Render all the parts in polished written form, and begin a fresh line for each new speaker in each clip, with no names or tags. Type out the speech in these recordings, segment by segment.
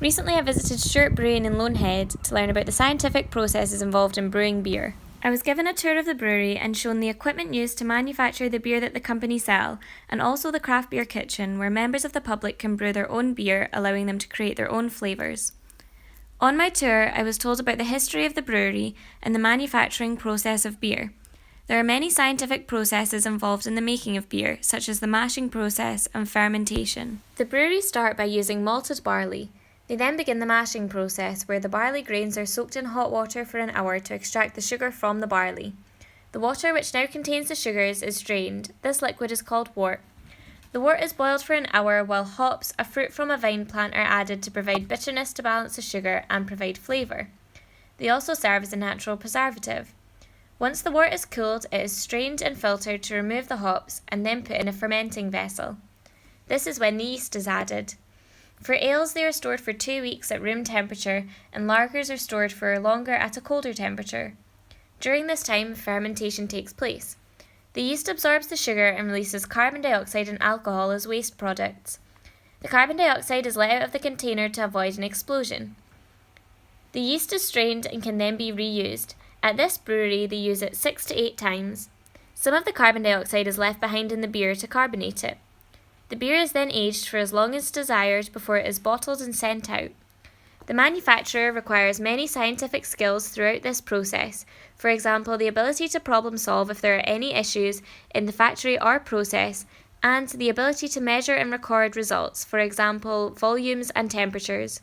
Recently I visited Stewart Brewing in Loanhead to learn about the scientific processes involved in brewing beer. I was given a tour of the brewery and shown the equipment used to manufacture the beer that the company sell, and also the craft beer kitchen where members of the public can brew their own beer, allowing them to create their own flavours. On my tour, I was told about the history of the brewery and the manufacturing process of beer. There are many scientific processes involved in the making of beer, such as the mashing process and fermentation. The brewery start by using malted barley. They then begin the mashing process, where the barley grains are soaked in hot water for an hour to extract the sugar from the barley. The water, which now contains the sugars, is strained. This liquid is called wort. The wort is boiled for an hour while hops, a fruit from a vine plant, are added to provide bitterness to balance the sugar and provide flavour. They also serve as a natural preservative. Once the wort is cooled, it is strained and filtered to remove the hops and then put in a fermenting vessel. This is when the yeast is added. For ales, they are stored for 2 weeks at room temperature, and lagers are stored for longer at a colder temperature. During this time, fermentation takes place. The yeast absorbs the sugar and releases carbon dioxide and alcohol as waste products. The carbon dioxide is let out of the container to avoid an explosion. The yeast is strained and can then be reused. At this brewery, they use it 6 to 8 times. Some of the carbon dioxide is left behind in the beer to carbonate it. The beer is then aged for as long as desired before it is bottled and sent out. The manufacturer requires many scientific skills throughout this process, for example, the ability to problem solve if there are any issues in the factory or process, and the ability to measure and record results, for example, volumes and temperatures.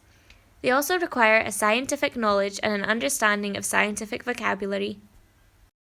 They also require a scientific knowledge and an understanding of scientific vocabulary.